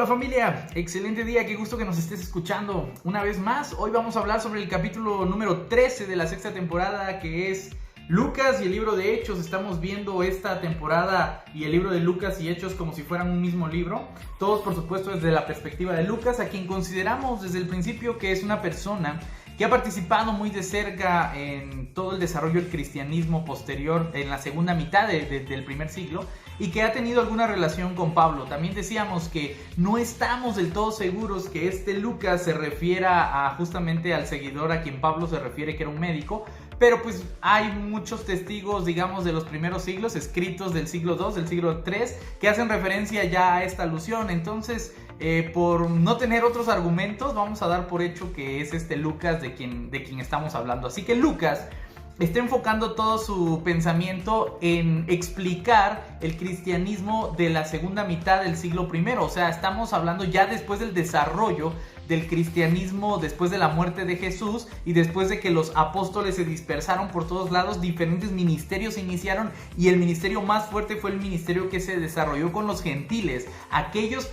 Hola familia, excelente día, qué gusto que nos estés escuchando una vez más. Hoy vamos a hablar sobre el capítulo número 13 de la sexta temporada, que es Lucas y el libro de Hechos. Estamos viendo esta temporada y el libro de Lucas y Hechos como si fueran un mismo libro. Todos, por supuesto, desde la perspectiva de Lucas, a quien consideramos desde el principio que es una persona que ha participado muy de cerca en todo el desarrollo del cristianismo posterior en la segunda mitad del primer siglo y que ha tenido alguna relación con Pablo. También decíamos que no estamos del todo seguros que este Lucas se refiera justamente al seguidor a quien Pablo se refiere, que era un médico, pero pues hay muchos testigos, digamos, de los primeros siglos, escritos del siglo II, del siglo III, que hacen referencia ya a esta alusión. Entonces, por no tener otros argumentos, vamos a dar por hecho que es este Lucas de quien estamos hablando. Así que Lucas está enfocando todo su pensamiento en explicar el cristianismo de la segunda mitad del siglo I. O sea, estamos hablando ya después del desarrollo del cristianismo, después de la muerte de Jesús y después de que los apóstoles se dispersaron por todos lados, diferentes ministerios se iniciaron y el ministerio más fuerte fue el ministerio que se desarrolló con los gentiles, aquellas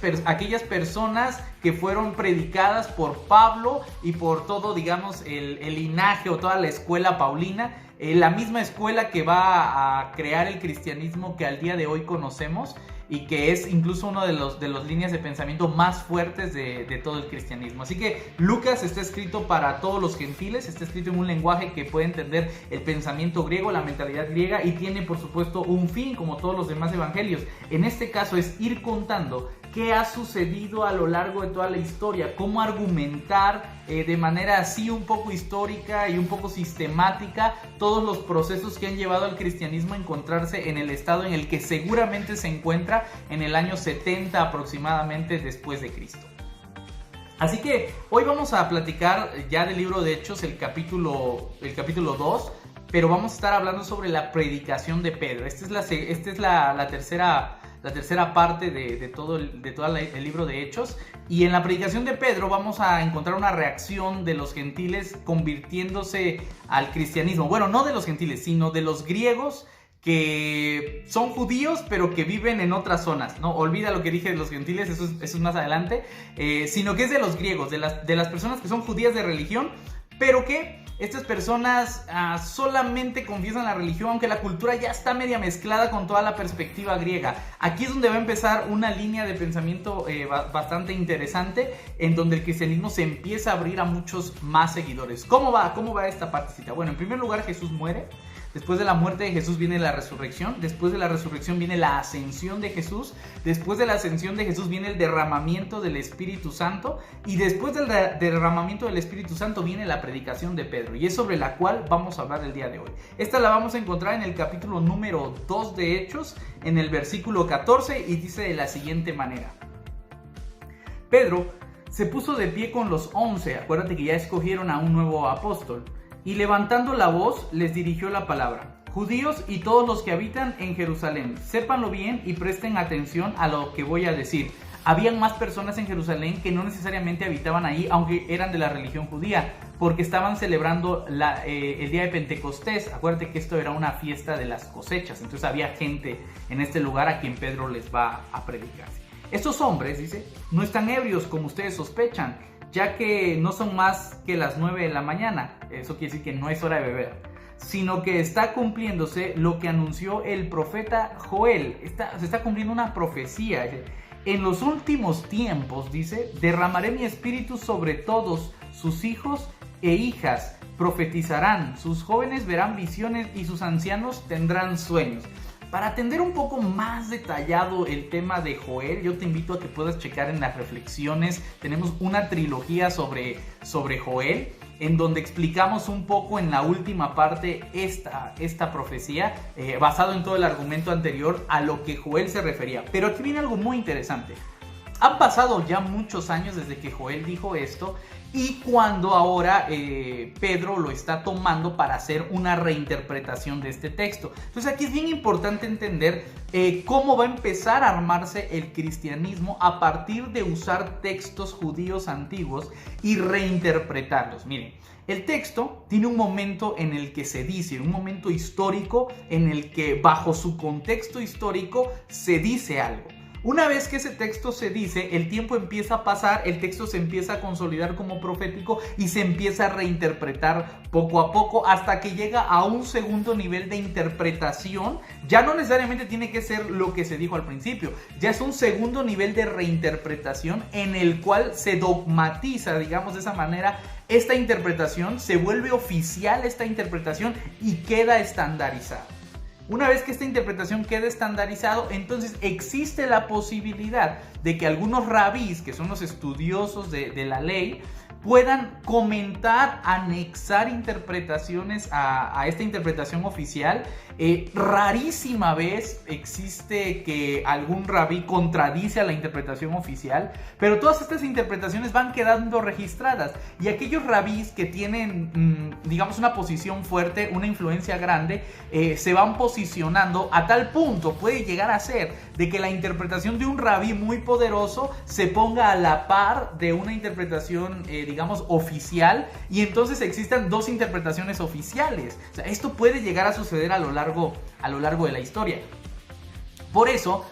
personas que fueron predicadas por Pablo y por todo, digamos, el linaje o toda la escuela paulina, la misma escuela que va a crear el cristianismo que al día de hoy conocemos y que es incluso uno de los líneas de pensamiento más fuertes de todo el cristianismo. Así que Lucas está escrito para todos los gentiles, está escrito en un lenguaje que puede entender el pensamiento griego, la mentalidad griega, y tiene por supuesto un fin, como todos los demás evangelios. En este caso es ir contando qué ha sucedido a lo largo de toda la historia, cómo argumentar de manera así un poco histórica y un poco sistemática todos los procesos que han llevado al cristianismo a encontrarse en el estado en el que seguramente se encuentra en el año 70 aproximadamente después de Cristo. Así que hoy vamos a platicar ya del libro de Hechos, el capítulo 2, pero vamos a estar hablando sobre la predicación de Pedro. Esta es la tercera parte de todo el libro de Hechos, y en la predicación de Pedro vamos a encontrar una reacción de los gentiles convirtiéndose al cristianismo. Bueno, no de los gentiles, sino de los griegos que son judíos pero que viven en otras zonas, ¿no? Olvida lo que dije de los gentiles, eso es más adelante, sino que es de los griegos, de las personas que son judías de religión, pero que estas personas solamente confiesan la religión, aunque la cultura ya está media mezclada con toda la perspectiva griega. Aquí es donde va a empezar una línea de pensamiento bastante interesante, en donde el cristianismo se empieza a abrir a muchos más seguidores. ¿Cómo va esta partecita? Bueno, en primer lugar, Jesús muere. Después de la muerte de Jesús viene la resurrección. Después de la resurrección viene la ascensión de Jesús. Después de la ascensión de Jesús viene el derramamiento del Espíritu Santo. Y después del derramamiento del Espíritu Santo viene la predicación de Pedro. Y es sobre la cual vamos a hablar el día de hoy. Esta la vamos a encontrar en el capítulo número 2 de Hechos, en el versículo 14, y dice de la siguiente manera: Pedro se puso de pie con los 11, acuérdate que ya escogieron a un nuevo apóstol, y levantando la voz les dirigió la palabra: Judíos y todos los que habitan en Jerusalén, sépanlo bien y presten atención a lo que voy a decir. Habían más personas en Jerusalén que no necesariamente habitaban ahí, aunque eran de la religión judía, porque estaban celebrando el día de Pentecostés. Acuérdate que esto era una fiesta de las cosechas, entonces había gente en este lugar a quien Pedro les va a predicar. Estos hombres, dice, no están ebrios como ustedes sospechan, ya que no son más que las 9 de la mañana, eso quiere decir que no es hora de beber, sino que está cumpliéndose lo que anunció el profeta Joel. Se está cumpliendo una profecía. En los últimos tiempos, dice, derramaré mi espíritu sobre todos, sus hijos e hijas profetizarán, sus jóvenes verán visiones y sus ancianos tendrán sueños. Para atender un poco más detallado el tema de Joel, yo te invito a que puedas checar en las reflexiones. Tenemos una trilogía sobre Joel, en donde explicamos un poco en la última parte esta profecía, basado en todo el argumento anterior a lo que Joel se refería. Pero aquí viene algo muy interesante. Han pasado ya muchos años desde que Joel dijo esto, y cuando ahora Pedro lo está tomando para hacer una reinterpretación de este texto. Entonces aquí es bien importante entender cómo va a empezar a armarse el cristianismo a partir de usar textos judíos antiguos y reinterpretarlos. Miren, el texto tiene un momento en el que se dice, un momento histórico en el que bajo su contexto histórico se dice algo. Una vez que ese texto se dice, el tiempo empieza a pasar, el texto se empieza a consolidar como profético y se empieza a reinterpretar poco a poco hasta que llega a un segundo nivel de interpretación. Ya no necesariamente tiene que ser lo que se dijo al principio, ya es un segundo nivel de reinterpretación en el cual se dogmatiza, digamos de esa manera, esta interpretación, se vuelve oficial esta interpretación y queda estandarizada. Una vez que esta interpretación quede estandarizado, entonces existe la posibilidad de que algunos rabís, que son los estudiosos de la ley, puedan comentar, anexar interpretaciones a esta interpretación oficial. Rarísima vez existe que algún rabí contradice a la interpretación oficial, pero todas estas interpretaciones van quedando registradas, y aquellos rabís que tienen, digamos, una posición fuerte, una influencia grande, se van posicionando a tal punto, puede llegar a ser, de que la interpretación de un rabí muy poderoso se ponga a la par de una interpretación, digamos, oficial, y entonces existan dos interpretaciones oficiales. O sea, esto puede llegar a suceder a lo largo de la historia. Por eso,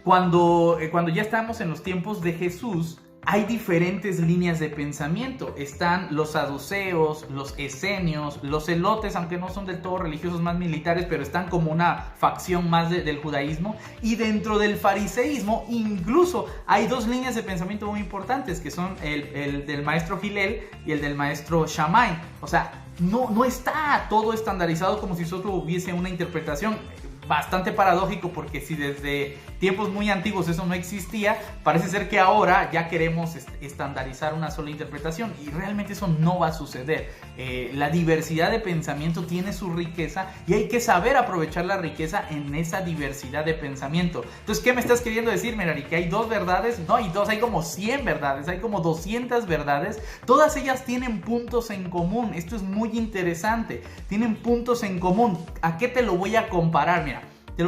cuando ya estamos en los tiempos de Jesús, hay diferentes líneas de pensamiento. Están los saduceos, los esenios, los celotes, aunque no son del todo religiosos, más militares, pero están como una facción más del judaísmo. Y dentro del fariseísmo incluso hay dos líneas de pensamiento muy importantes, que son el del maestro Hillel y el del maestro Shammai. O sea, no está todo estandarizado como si solo hubiese una interpretación. Bastante paradójico, porque si desde tiempos muy antiguos eso no existía, parece ser que ahora ya queremos estandarizar una sola interpretación, y realmente eso no va a suceder. La diversidad de pensamiento tiene su riqueza y hay que saber aprovechar la riqueza en esa diversidad de pensamiento. Entonces, ¿qué me estás queriendo decir, Merari? ¿Que hay dos verdades? No hay dos, hay como 100 verdades, hay como 200 verdades. Todas ellas tienen puntos en común. Esto es muy interesante. Tienen puntos en común. ¿A qué te lo voy a comparar? Mira, te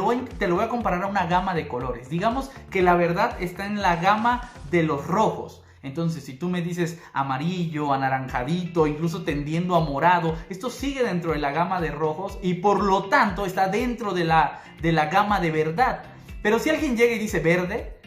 lo voy a comparar a una gama de colores. Digamos que la verdad está en la gama de los rojos. Entonces, si tú me dices amarillo, anaranjadito, incluso tendiendo a morado, esto sigue dentro de la gama de rojos y por lo tanto está dentro de la gama de verdad. Pero si alguien llega y dice verde,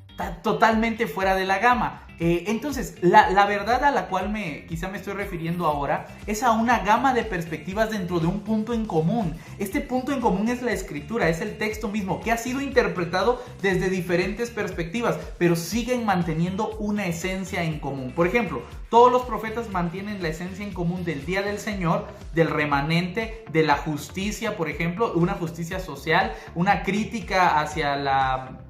está totalmente fuera de la gama. Entonces, la verdad a la cual quizá me estoy refiriendo ahora es a una gama de perspectivas dentro de un punto en común. Este punto en común es la escritura, es el texto mismo, que ha sido interpretado desde diferentes perspectivas, pero siguen manteniendo una esencia en común. Por ejemplo, todos los profetas mantienen la esencia en común del día del Señor, del remanente, de la justicia, por ejemplo, una justicia social, una crítica hacia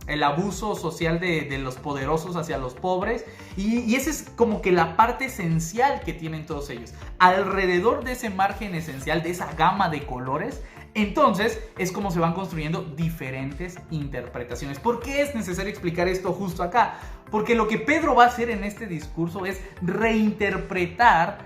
el abuso social de los poderosos hacia los pobres, y esa es como que la parte esencial que tienen todos ellos. Alrededor de ese margen esencial, de esa gama de colores, entonces es como se van construyendo diferentes interpretaciones. ¿Por qué es necesario explicar esto justo acá? Porque lo que Pedro va a hacer en este discurso es reinterpretar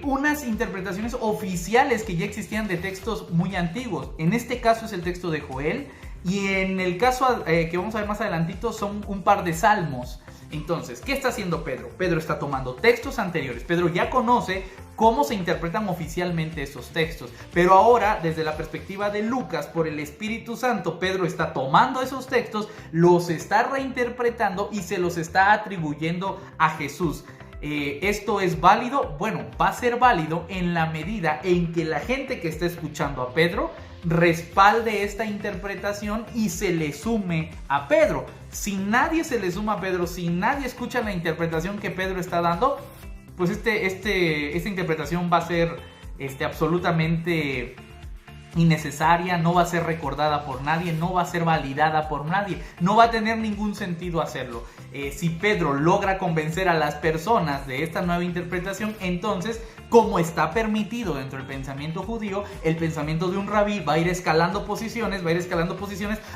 unas interpretaciones oficiales que ya existían de textos muy antiguos. En este caso es el texto de Joel, y en el caso que vamos a ver más adelantito son un par de salmos. Entonces, ¿qué está haciendo Pedro? Pedro está tomando textos anteriores. Pedro ya conoce cómo se interpretan oficialmente esos textos, pero ahora, desde la perspectiva de Lucas, por el Espíritu Santo, Pedro está tomando esos textos, los está reinterpretando y se los está atribuyendo a Jesús. ¿Esto es válido? Bueno, va a ser válido en la medida en que la gente que está escuchando a Pedro respalde esta interpretación y se le sume a Pedro. Si nadie se le suma a Pedro, si nadie escucha la interpretación que Pedro está dando, pues esta interpretación va a ser absolutamente innecesaria, no va a ser recordada por nadie, no va a ser validada por nadie, no va a tener ningún sentido hacerlo. Si Pedro logra convencer a las personas de esta nueva interpretación, entonces, como está permitido dentro del pensamiento judío, el pensamiento de un rabí va a ir escalando posiciones,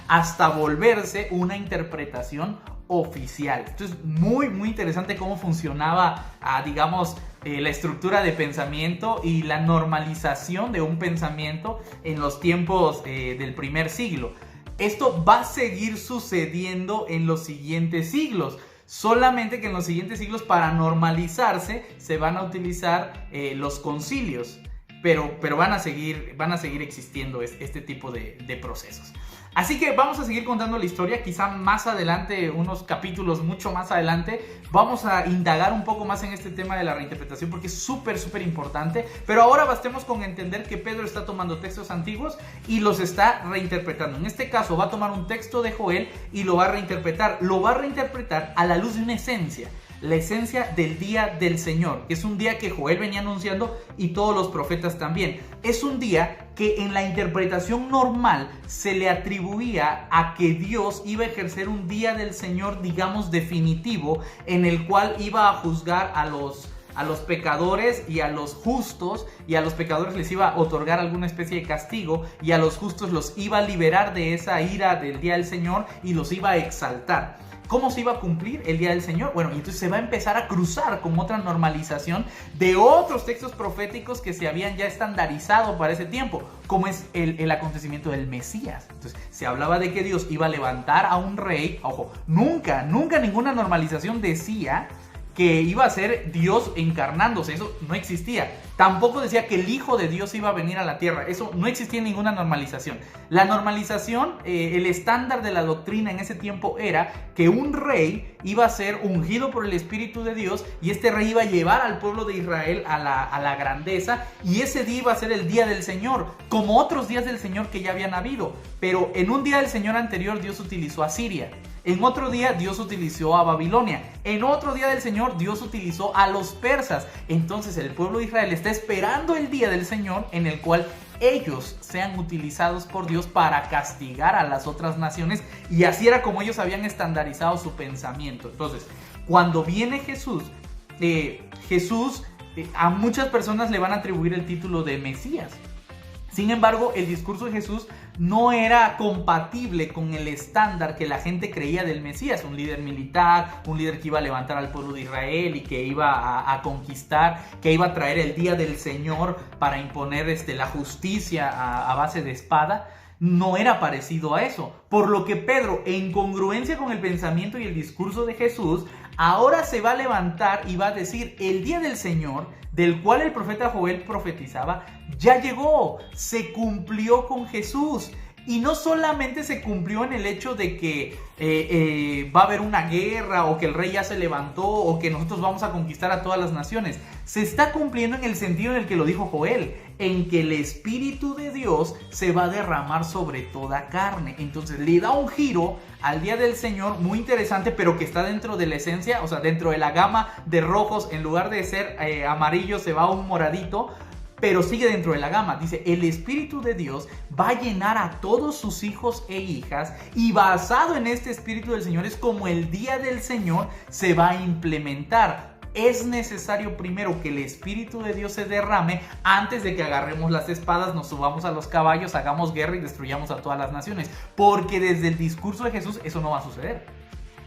hasta volverse una interpretación oficial. Esto es muy interesante cómo funcionaba, la estructura de pensamiento y la normalización de un pensamiento en los tiempos del primer siglo. Esto va a seguir sucediendo en los siguientes siglos, solamente que en los siguientes siglos, para normalizarse, se van a utilizar los concilios, pero van a seguir existiendo este tipo de procesos. Así que vamos a seguir contando la historia, quizá más adelante, unos capítulos mucho más adelante, vamos a indagar un poco más en este tema de la reinterpretación porque es súper importante, pero ahora bastemos con entender que Pedro está tomando textos antiguos y los está reinterpretando. En este caso va a tomar un texto de Joel y lo va a reinterpretar a la luz de una esencia. La esencia del día del Señor, que es un día que Joel venía anunciando y todos los profetas también. Es un día que en la interpretación normal se le atribuía a que Dios iba a ejercer un día del Señor, digamos, definitivo, en el cual iba a juzgar a los pecadores y a los justos, y a los pecadores les iba a otorgar alguna especie de castigo, y a los justos los iba a liberar de esa ira del día del Señor y los iba a exaltar. ¿Cómo se iba a cumplir el día del Señor? Bueno, y entonces se va a empezar a cruzar con otra normalización de otros textos proféticos que se habían ya estandarizado para ese tiempo, como es el acontecimiento del Mesías. Entonces se hablaba de que Dios iba a levantar a un rey. Ojo, nunca ninguna normalización decía que iba a ser Dios encarnándose, eso no existía. Tampoco decía que el Hijo de Dios iba a venir a la tierra, eso no existía en ninguna normalización. La normalización, el estándar de la doctrina en ese tiempo era que un rey iba a ser ungido por el Espíritu de Dios y este rey iba a llevar al pueblo de Israel a la grandeza, y ese día iba a ser el día del Señor, como otros días del Señor que ya habían habido. Pero en un día del Señor anterior Dios utilizó a Siria. En otro día Dios utilizó a Babilonia. En otro día del Señor Dios utilizó a los persas. Entonces el pueblo de Israel está esperando el día del Señor en el cual ellos sean utilizados por Dios para castigar a las otras naciones, y así era como ellos habían estandarizado su pensamiento. Entonces, cuando viene Jesús, a muchas personas le van a atribuir el título de Mesías. Sin embargo, el discurso de Jesús no era compatible con el estándar que la gente creía del Mesías, un líder militar, un líder que iba a levantar al pueblo de Israel y que iba a conquistar, que iba a traer el día del Señor para imponer la justicia a base de espada. No era parecido a eso, por lo que Pedro, en congruencia con el pensamiento y el discurso de Jesús, ahora se va a levantar y va a decir: el día del Señor, del cual el profeta Joel profetizaba, ya llegó, se cumplió con Jesús. Y no solamente se cumplió en el hecho de que va a haber una guerra, o que el rey ya se levantó, o que nosotros vamos a conquistar a todas las naciones. Se está cumpliendo en el sentido en el que lo dijo Joel, en que el Espíritu de Dios se va a derramar sobre toda carne. Entonces le da un giro al día del Señor muy interesante, pero que está dentro de la esencia, o sea, dentro de la gama de rojos. En lugar de ser amarillo se va a un moradito, pero sigue dentro de la gama. Dice: el Espíritu de Dios va a llenar a todos sus hijos e hijas, y basado en este Espíritu del Señor es como el día del Señor se va a implementar. Es necesario primero que el Espíritu de Dios se derrame antes de que agarremos las espadas, nos subamos a los caballos, hagamos guerra y destruyamos a todas las naciones, porque desde el discurso de Jesús eso no va a suceder.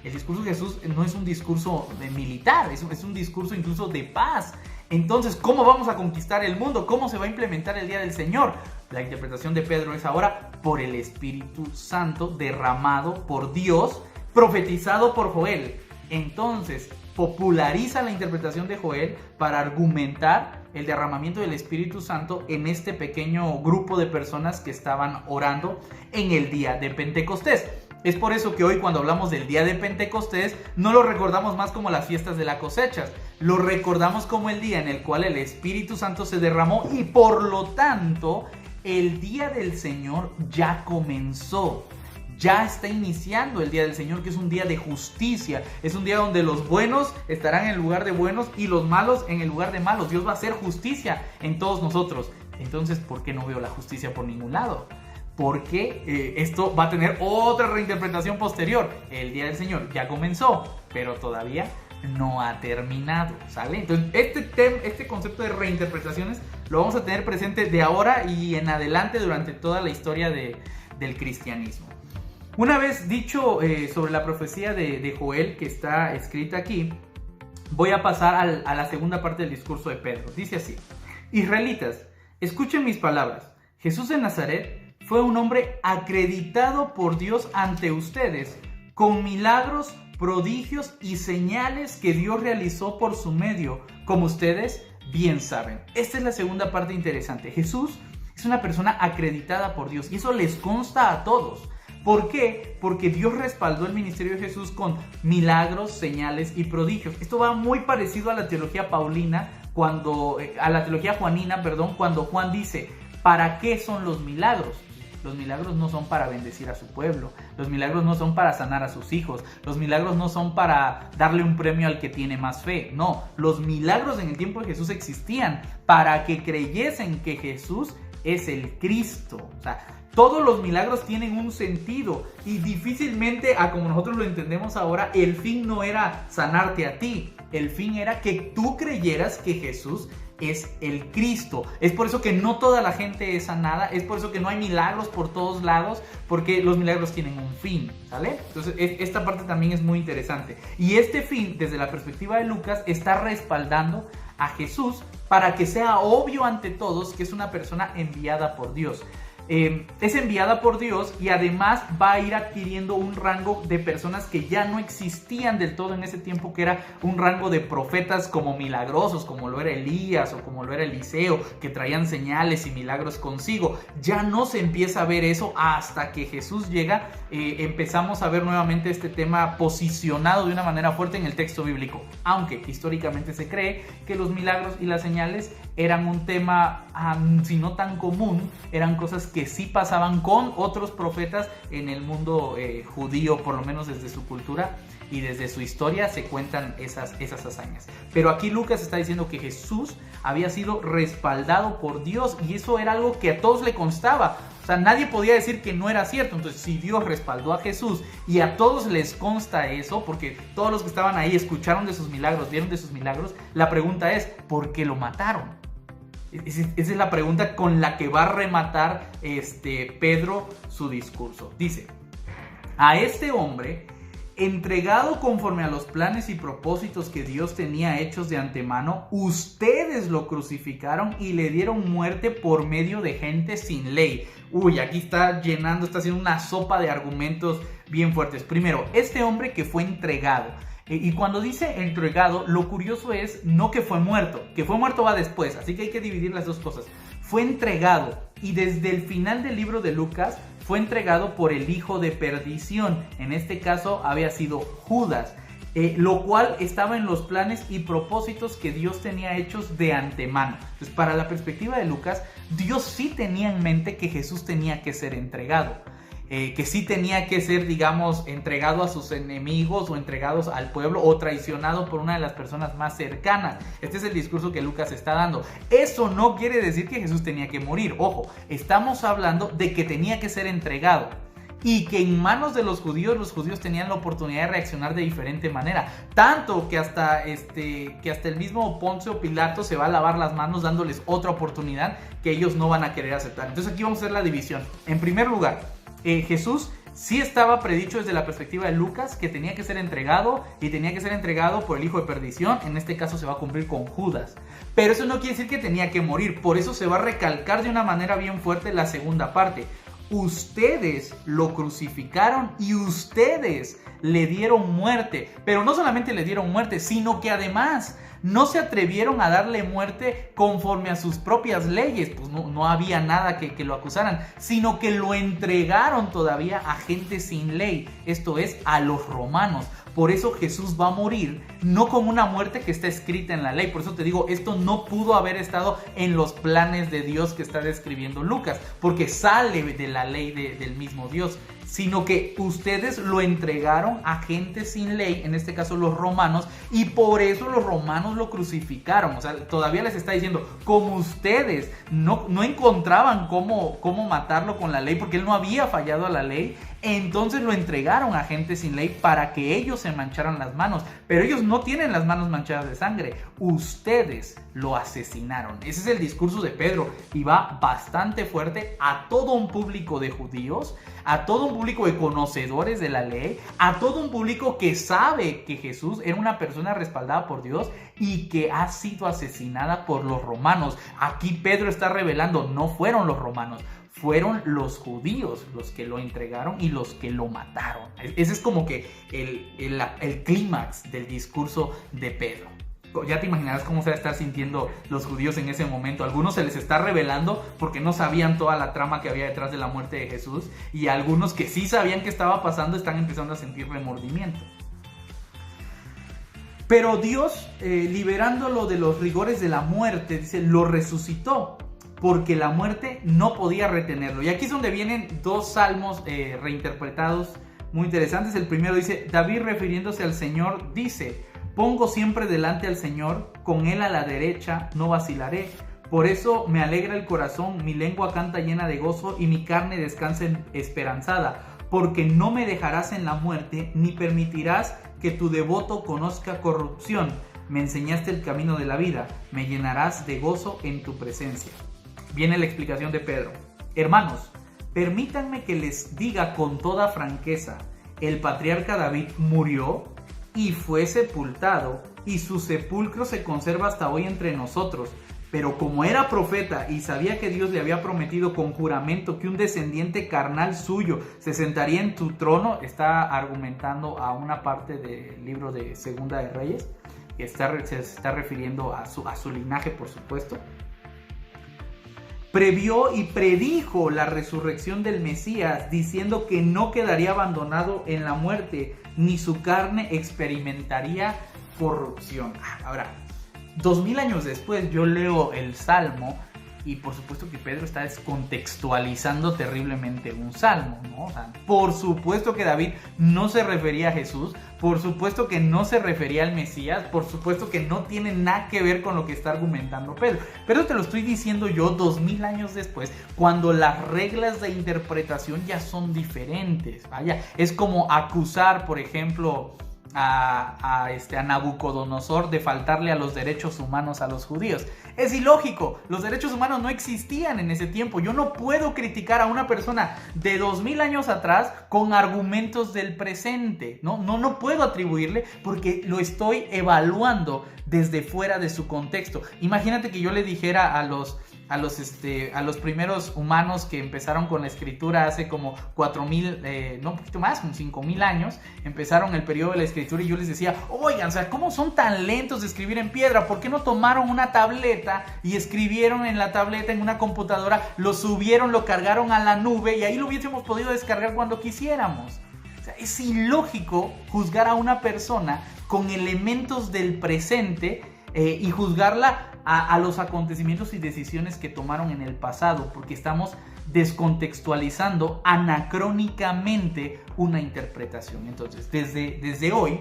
El discurso de Jesús no es un discurso militar, es un discurso incluso de paz. Entonces, ¿cómo vamos a conquistar el mundo? ¿Cómo se va a implementar el día del Señor? La interpretación de Pedro es ahora por el Espíritu Santo derramado por Dios, profetizado por Joel. Entonces, populariza la interpretación de Joel para argumentar el derramamiento del Espíritu Santo en este pequeño grupo de personas que estaban orando en el día de Pentecostés. Es por eso que hoy, cuando hablamos del día de Pentecostés, no lo recordamos más como las fiestas de la cosecha, lo recordamos como el día en el cual el Espíritu Santo se derramó, y por lo tanto el día del Señor ya comenzó. Ya está iniciando el día del Señor, que es un día de justicia. Es un día donde los buenos estarán en el lugar de buenos y los malos en el lugar de malos. Dios va a hacer justicia en todos nosotros. Entonces, ¿por qué no veo la justicia por ningún lado? Porque esto va a tener otra reinterpretación posterior. El día del Señor ya comenzó, pero todavía no ha terminado, ¿sale? Entonces, este concepto de reinterpretaciones lo vamos a tener presente de ahora y en adelante durante toda la historia del cristianismo. Una vez dicho sobre la profecía de Joel que está escrita aquí, voy a pasar a la segunda parte del discurso de Pedro. Dice así: Israelitas, escuchen mis palabras. Jesús de Nazaret fue un hombre acreditado por Dios ante ustedes, con milagros, prodigios y señales que Dios realizó por su medio, como ustedes bien saben. Esta es la segunda parte interesante. Jesús es una persona acreditada por Dios, y eso les consta a todos. ¿Por qué? Porque Dios respaldó el ministerio de Jesús con milagros, señales y prodigios. Esto va muy parecido a la teología paulina, a la teología juanina, cuando Juan dice, ¿para qué son los milagros? Los milagros no son para bendecir a su pueblo, los milagros no son para sanar a sus hijos, los milagros no son para darle un premio al que tiene más fe, no, los milagros en el tiempo de Jesús existían para que creyesen que Jesús es el Cristo. O sea, todos los milagros tienen un sentido y difícilmente, como nosotros lo entendemos ahora, el fin no era sanarte a ti, el fin era que tú creyeras que Jesús es el Cristo. Es por eso que no toda la gente es sanada, es por eso que no hay milagros por todos lados, porque los milagros tienen un fin, ¿sale? Entonces esta parte también es muy interesante. Y este fin, desde la perspectiva de Lucas, está respaldando a Jesús para que sea obvio ante todos que es una persona enviada por Dios. Es enviada por Dios y además va a ir adquiriendo un rango de personas que ya no existían del todo en ese tiempo, que era un rango de profetas como milagrosos, como lo era Elías o como lo era Eliseo, que traían señales y milagros consigo. Ya no se empieza a ver eso hasta que Jesús llega. Empezamos a ver nuevamente este tema posicionado de una manera fuerte en el texto bíblico, aunque históricamente se cree que los milagros y las señales eran un tema, si no tan común, eran cosas que sí pasaban con otros profetas en el mundo judío, por lo menos desde su cultura y desde su historia se cuentan esas hazañas. Pero aquí Lucas está diciendo que Jesús había sido respaldado por Dios y eso era algo que a todos le constaba. O sea, nadie podía decir que no era cierto. Entonces, si Dios respaldó a Jesús y a todos les consta eso, porque todos los que estaban ahí escucharon de sus milagros, vieron de sus milagros, la pregunta es, ¿por qué lo mataron? Esa es la pregunta con la que va a rematar Pedro su discurso. Dice, a este hombre, entregado conforme a los planes y propósitos que Dios tenía hechos de antemano, ustedes lo crucificaron y le dieron muerte por medio de gente sin ley. Uy, aquí está haciendo una sopa de argumentos bien fuertes. Primero, este hombre que fue entregado. Y cuando dice entregado, lo curioso es no que fue muerto va después, así que hay que dividir las dos cosas. Fue entregado y desde el final del libro de Lucas fue entregado por el hijo de perdición, en este caso había sido Judas, lo cual estaba en los planes y propósitos que Dios tenía hechos de antemano. Entonces, para la perspectiva de Lucas, Dios sí tenía en mente que Jesús tenía que ser entregado. Que sí tenía que ser, digamos, entregado a sus enemigos o entregados al pueblo o traicionado por una de las personas más cercanas. Este es el discurso que Lucas está dando. Eso no quiere decir que Jesús tenía que morir. Ojo, estamos hablando de que tenía que ser entregado y que en manos de los judíos tenían la oportunidad de reaccionar de diferente manera. Tanto que hasta el mismo Poncio Pilato se va a lavar las manos dándoles otra oportunidad que ellos no van a querer aceptar. Entonces aquí vamos a hacer la división. En primer lugar, Jesús sí estaba predicho desde la perspectiva de Lucas que tenía que ser entregado y tenía que ser entregado por el hijo de perdición. En este caso se va a cumplir con Judas, pero eso no quiere decir que tenía que morir. Por eso se va a recalcar de una manera bien fuerte la segunda parte. Ustedes lo crucificaron y ustedes le dieron muerte, pero no solamente le dieron muerte, sino que además no se atrevieron a darle muerte conforme a sus propias leyes, pues no había nada que lo acusaran, sino que lo entregaron todavía a gente sin ley, esto es, a los romanos. Por eso Jesús va a morir, no con una muerte que está escrita en la ley. Por eso te digo, esto no pudo haber estado en los planes de Dios que está describiendo Lucas, porque sale de la ley del mismo Dios, sino que ustedes lo entregaron a gente sin ley, en este caso los romanos, y por eso los romanos lo crucificaron. O sea, todavía les está diciendo, como ustedes no encontraban cómo matarlo con la ley, porque él no había fallado a la ley, entonces lo entregaron a gente sin ley para que ellos se mancharan las manos, pero ellos no tienen las manos manchadas de sangre, ustedes lo asesinaron. Ese es el discurso de Pedro y va bastante fuerte a todo un público de judíos, a todo un público de conocedores de la ley, a todo un público que sabe que Jesús era una persona respaldada por Dios y que ha sido asesinada por los romanos. Aquí Pedro está revelando, no fueron los romanos, fueron los judíos los que lo entregaron y los que lo mataron. Ese es como que el clímax del discurso de Pedro. Ya te imaginarás cómo se va a estar sintiendo los judíos en ese momento. A algunos se les está revelando porque no sabían toda la trama que había detrás de la muerte de Jesús, y a algunos que sí sabían qué estaba pasando están empezando a sentir remordimiento. Pero Dios, liberándolo de los rigores de la muerte, dice, lo resucitó, porque la muerte no podía retenerlo. Y aquí es donde vienen dos salmos reinterpretados muy interesantes. El primero dice, David, refiriéndose al Señor, dice: pongo siempre delante al Señor, con Él a la derecha no vacilaré. Por eso me alegra el corazón, mi lengua canta llena de gozo y mi carne descansa esperanzada, porque no me dejarás en la muerte, ni permitirás que tu devoto conozca corrupción. Me enseñaste el camino de la vida, me llenarás de gozo en tu presencia. Viene la explicación de Pedro. Hermanos, permítanme que les diga con toda franqueza, el patriarca David murió y fue sepultado, y su sepulcro se conserva hasta hoy entre nosotros. Pero como era profeta y sabía que Dios le había prometido con juramento que un descendiente carnal suyo se sentaría en tu trono, está argumentando a una parte del libro de Segunda de Reyes, que se está refiriendo a su linaje, por supuesto. Previó y predijo la resurrección del Mesías, diciendo que no quedaría abandonado en la muerte, ni su carne experimentaría corrupción. Ahora, 2000 años después yo leo el Salmo y por supuesto que Pedro está descontextualizando terriblemente un salmo, ¿no? O sea, por supuesto que David no se refería a Jesús, por supuesto que no se refería al Mesías, por supuesto que no tiene nada que ver con lo que está argumentando Pedro. Pero te lo estoy diciendo yo 2000 años después, cuando las reglas de interpretación ya son diferentes. Vaya, es como acusar, por ejemplo, a Nabucodonosor de faltarle a los derechos humanos a los judíos. Es ilógico, los derechos humanos no existían en ese tiempo. Yo no puedo criticar a una persona de 2000 años atrás con argumentos del presente. No puedo atribuirle, porque lo estoy evaluando desde fuera de su contexto. Imagínate que yo le dijera a los primeros humanos que empezaron con la escritura hace como 4000, no, un poquito más, como 5000 años, empezaron el periodo de la escritura, y yo les decía, oigan, o sea, ¿cómo son tan lentos de escribir en piedra? ¿Por qué no tomaron una tableta y escribieron en la tableta, en una computadora, lo subieron, lo cargaron a la nube y ahí lo hubiésemos podido descargar cuando quisiéramos? O sea, es ilógico juzgar a una persona con elementos del presente y juzgarla a los acontecimientos y decisiones que tomaron en el pasado, porque estamos descontextualizando anacrónicamente una interpretación. Entonces, desde hoy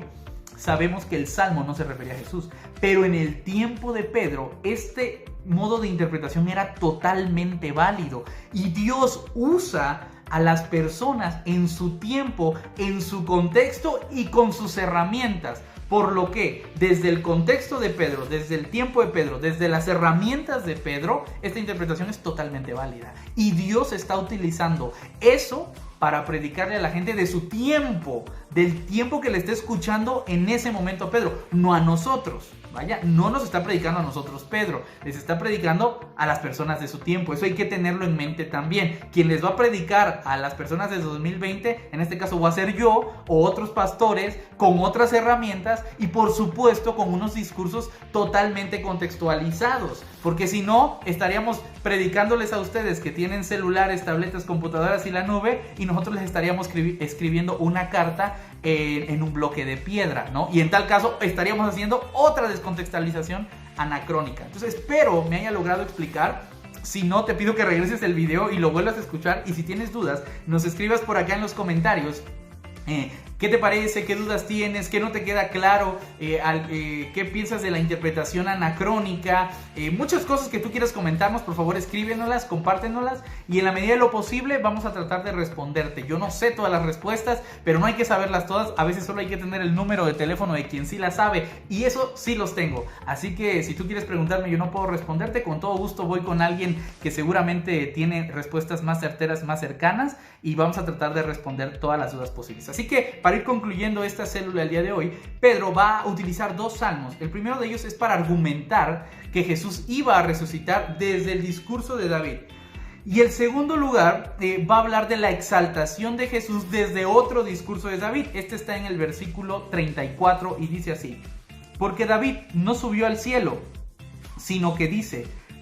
sabemos que el Salmo no se refería a Jesús, pero en el tiempo de Pedro este modo de interpretación era totalmente válido, y Dios usa a las personas en su tiempo, en su contexto y con sus herramientas. Por lo que, desde el contexto de Pedro, desde el tiempo de Pedro, desde las herramientas de Pedro, esta interpretación es totalmente válida. Y Dios está utilizando eso para predicarle a la gente de su tiempo, del tiempo que le esté escuchando en ese momento a Pedro, no a nosotros. Vaya, no nos está predicando a nosotros Pedro, les está predicando a las personas de su tiempo. Eso hay que tenerlo en mente también. Quien les va a predicar a las personas de 2020, en este caso va a ser yo o otros pastores con otras herramientas, y por supuesto con unos discursos totalmente contextualizados, porque si no estaríamos predicándoles a ustedes que tienen celulares, tabletas, computadoras y la nube, y nosotros les estaríamos escribiendo una carta en un bloque de piedra, ¿no? Y en tal caso estaríamos haciendo otra descontextualización anacrónica. Entonces espero me haya logrado explicar. Si no, te pido que regreses el video y lo vuelvas a escuchar, y si tienes dudas, nos escribas por acá en los comentarios. ¿Qué te parece? ¿Qué dudas tienes? ¿Qué no te queda claro? ¿Qué piensas de la interpretación anacrónica? Muchas cosas que tú quieras comentarnos, por favor escríbenoslas, compártenoslas, y en la medida de lo posible vamos a tratar de responderte. Yo no sé todas las respuestas, pero no hay que saberlas todas. A veces solo hay que tener el número de teléfono de quien sí las sabe, y eso sí los tengo. Así que si tú quieres preguntarme y yo no puedo responderte, con todo gusto voy con alguien que seguramente tiene respuestas más certeras, más cercanas, y vamos a tratar de responder todas las dudas posibles. Así que, para ir concluyendo esta célula el día de hoy, Pedro va a utilizar dos salmos. El primero de ellos es para argumentar que Jesús iba a resucitar desde el discurso de David. Y el segundo lugar va a hablar de la exaltación de Jesús desde otro discurso de David. Este está en el versículo 34 y dice así: porque David no subió al cielo, sino que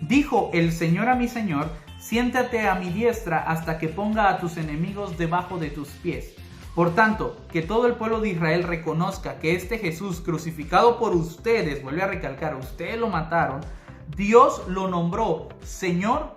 dijo el Señor a mi Señor, siéntate a mi diestra hasta que ponga a tus enemigos debajo de tus pies. Por tanto, que todo el pueblo de Israel reconozca que este Jesús crucificado por ustedes, vuelve a recalcar, ustedes lo mataron, Dios lo nombró Señor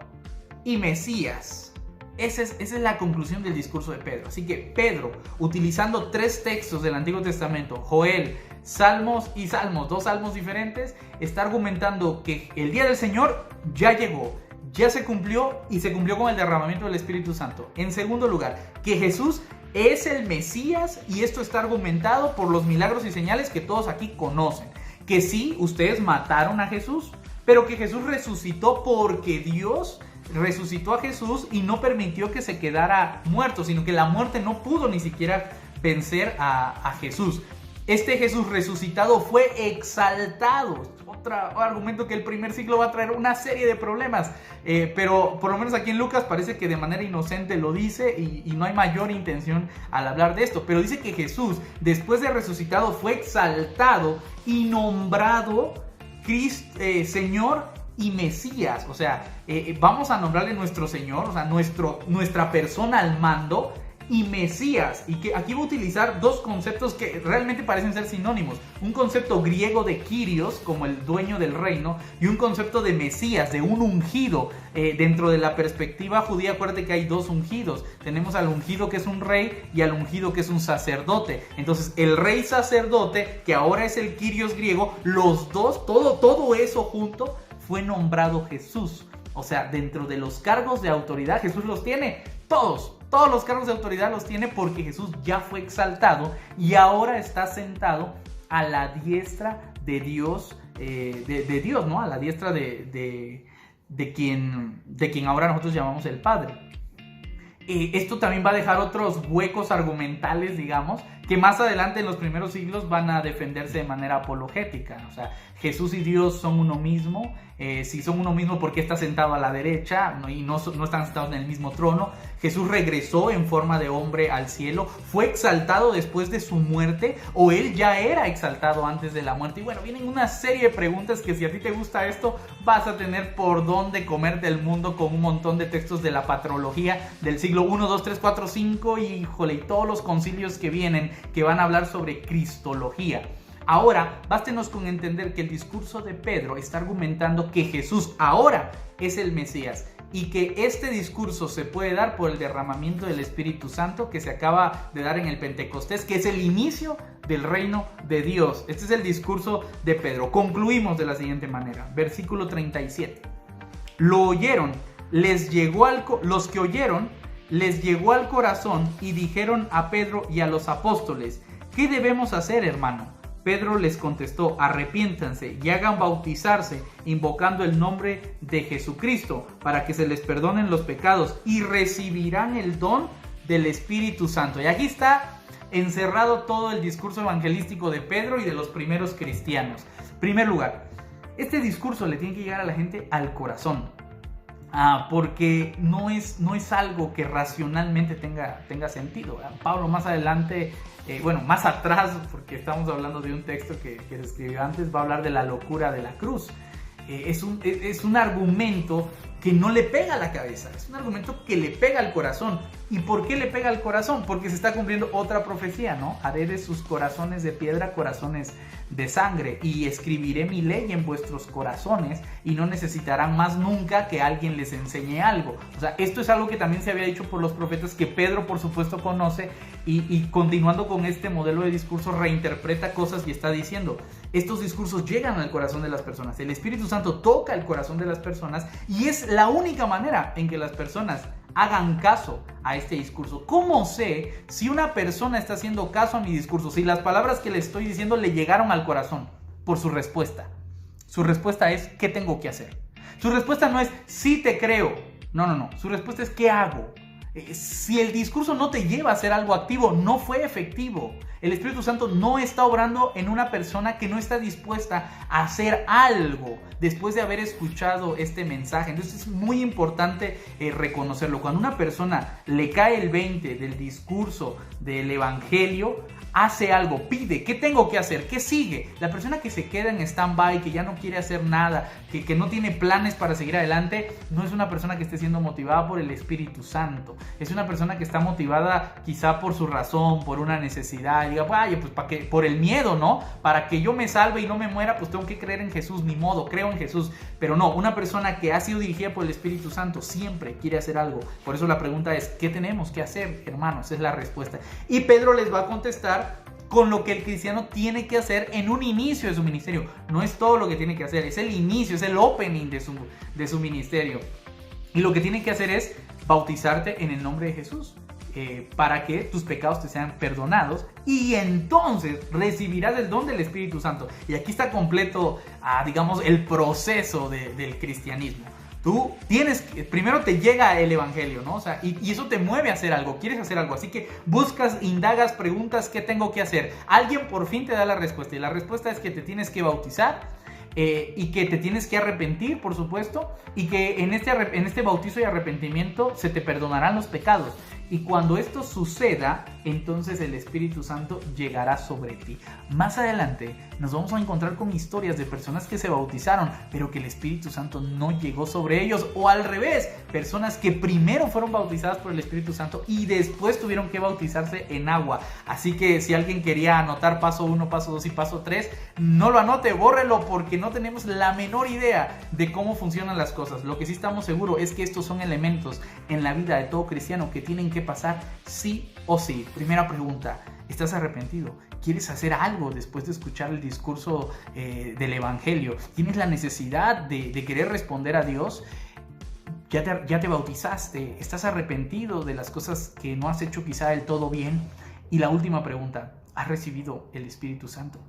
y Mesías. Esa es la conclusión del discurso de Pedro. Así que Pedro, utilizando 3 textos del Antiguo Testamento, Joel, Salmos y Salmos, 2 salmos diferentes, está argumentando que el día del Señor ya llegó, ya se cumplió y se cumplió con el derramamiento del Espíritu Santo. En segundo lugar, que Jesús es el Mesías y esto está argumentado por los milagros y señales que todos aquí conocen. Que sí, ustedes mataron a Jesús, pero que Jesús resucitó porque Dios resucitó a Jesús y no permitió que se quedara muerto, sino que la muerte no pudo ni siquiera vencer a Jesús. Este Jesús resucitado fue exaltado. Otro argumento que el primer siglo va a traer una serie de problemas. Pero por lo menos aquí en Lucas parece que de manera inocente lo dice y no hay mayor intención al hablar de esto. Pero dice que Jesús, después de resucitado, fue exaltado y nombrado Señor y Mesías. O sea, vamos a nombrarle nuestro Señor, o sea, nuestra persona al mando, y Mesías. Y que aquí voy a utilizar 2 conceptos que realmente parecen ser sinónimos. Un concepto griego de Kyrios, como el dueño del reino, y un concepto de Mesías, de un ungido. Dentro de la perspectiva judía, acuérdate que hay 2 ungidos. Tenemos al ungido que es un rey y al ungido que es un sacerdote. Entonces, el rey sacerdote, que ahora es el Kyrios griego, los dos, todo eso junto, fue nombrado Jesús. O sea, dentro de los cargos de autoridad, Jesús los tiene todos los cargos de autoridad los tiene porque Jesús ya fue exaltado y ahora está sentado a la diestra de Dios, de Dios, ¿no? A la diestra de quien ahora nosotros llamamos el Padre. Esto también va a dejar otros huecos argumentales, digamos, que más adelante en los primeros siglos van a defenderse de manera apologética. O sea, Jesús y Dios son uno mismo. Si son uno mismo, ¿por qué está sentado a la derecha? Y no están sentados en el mismo trono. Jesús regresó en forma de hombre al cielo. ¿Fue exaltado después de su muerte? ¿O él ya era exaltado antes de la muerte? Y bueno, vienen una serie de preguntas que si a ti te gusta esto, vas a tener por dónde comer del mundo con un montón de textos de la patrología del siglo 1, 2, 3, 4, 5 y todos los concilios que vienen que van a hablar sobre cristología. Ahora, bástenos con entender que el discurso de Pedro está argumentando que Jesús ahora es el Mesías y que este discurso se puede dar por el derramamiento del Espíritu Santo que se acaba de dar en el Pentecostés, que es el inicio del reino de Dios. Este es el discurso de Pedro. Concluimos de la siguiente manera. Versículo 37. Los que oyeron les llegó al corazón y dijeron a Pedro y a los apóstoles: ¿qué debemos hacer, hermano? Pedro les contestó: arrepiéntanse y hagan bautizarse invocando el nombre de Jesucristo para que se les perdonen los pecados y recibirán el don del Espíritu Santo. Y aquí está encerrado todo el discurso evangelístico de Pedro y de los primeros cristianos. En primer lugar, este discurso le tiene que llegar a la gente al corazón. Porque no es algo que racionalmente tenga sentido. Pablo más adelante, más atrás, porque estamos hablando de un texto que se escribió antes, va a hablar de la locura de la cruz. Es un argumento que no le pega a la cabeza, es un argumento que le pega al corazón. ¿Y por qué le pega al corazón? Porque se está cumpliendo otra profecía, ¿no? Haré de sus corazones de piedra corazones de sangre y escribiré mi ley en vuestros corazones y no necesitarán más nunca que alguien les enseñe algo. O sea, esto es algo que también se había dicho por los profetas, que Pedro por supuesto conoce y continuando con este modelo de discurso reinterpreta cosas y está diciendo: estos discursos llegan al corazón de las personas, el Espíritu Santo toca el corazón de las personas y es la única manera en que las personas hagan caso a este discurso. ¿Cómo sé si una persona está haciendo caso a mi discurso? Si las palabras que le estoy diciendo le llegaron al corazón. Por su respuesta. Su respuesta es: ¿qué tengo que hacer? Su respuesta no es: sí te creo. No. Su respuesta es: ¿qué hago? Si el discurso no te lleva a hacer algo activo, no fue efectivo. El Espíritu Santo no está obrando en una persona que no está dispuesta a hacer algo después de haber escuchado este mensaje. Entonces es muy importante reconocerlo. Cuando a una persona le cae el 20 del discurso del Evangelio, hace algo, pide, ¿qué tengo que hacer? ¿Qué sigue? La persona que se queda en stand-by, que ya no quiere hacer nada, que no tiene planes para seguir adelante, no es una persona que esté siendo motivada por el Espíritu Santo. Es una persona que está motivada quizá por su razón, por una necesidad. Y diga, vaya, pues ¿para qué? Por el miedo, ¿no? Para que yo me salve y no me muera, pues tengo que creer en Jesús, ni modo, creo en Jesús. Pero no, una persona que ha sido dirigida por el Espíritu Santo siempre quiere hacer algo. Por eso la pregunta es, ¿qué tenemos que hacer, hermanos? Es la respuesta. Y Pedro les va a contestar con lo que el cristiano tiene que hacer en un inicio de su ministerio. No es todo lo que tiene que hacer, es el inicio, es el opening de su ministerio. Y lo que tiene que hacer es bautizarte en el nombre de Jesús, para que tus pecados te sean perdonados, y entonces recibirás el don del Espíritu Santo. Y aquí está completo, digamos, el proceso del cristianismo. Tú tienes, primero te llega el evangelio, ¿no? O sea, y eso te mueve a hacer algo, quieres hacer algo, así que buscas, indagas, preguntas, ¿qué tengo que hacer? Alguien por fin te da la respuesta, y la respuesta es que te tienes que bautizar, y que te tienes que arrepentir, por supuesto, y que en este bautizo y arrepentimiento se te perdonarán los pecados. Y cuando esto suceda, entonces el Espíritu Santo llegará sobre ti. Más adelante nos vamos a encontrar con historias de personas que se bautizaron, pero que el Espíritu Santo no llegó sobre ellos. O al revés, personas que primero fueron bautizadas por el Espíritu Santo y después tuvieron que bautizarse en agua. Así que si alguien quería anotar paso 1, paso 2 y paso 3, no lo anote, bórrelo, porque no tenemos la menor idea de cómo funcionan las cosas. Lo que sí estamos seguros es que estos son elementos en la vida de todo cristiano que tienen que pasar sí o sí. Primera pregunta, ¿estás arrepentido? ¿Quieres hacer algo después de escuchar el discurso del evangelio? ¿Tienes la necesidad de querer responder a Dios? ¿Ya te bautizaste? ¿Estás arrepentido de las cosas que no has hecho quizá del todo bien? Y la última pregunta, ¿has recibido el Espíritu Santo?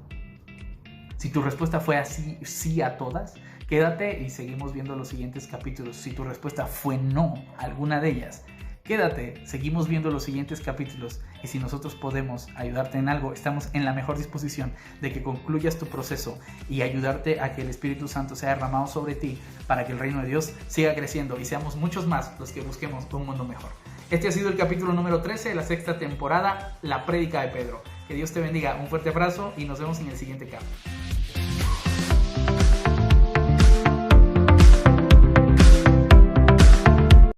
Si tu respuesta fue así, sí a todas, quédate y seguimos viendo los siguientes capítulos. Si tu respuesta fue no a alguna de ellas, quédate, seguimos viendo los siguientes capítulos, y si nosotros podemos ayudarte en algo, estamos en la mejor disposición de que concluyas tu proceso y ayudarte a que el Espíritu Santo sea derramado sobre ti para que el reino de Dios siga creciendo y seamos muchos más los que busquemos un mundo mejor. Este ha sido el capítulo número 13 de la sexta temporada, La Prédica de Pedro. Que Dios te bendiga, un fuerte abrazo y nos vemos en el siguiente capítulo.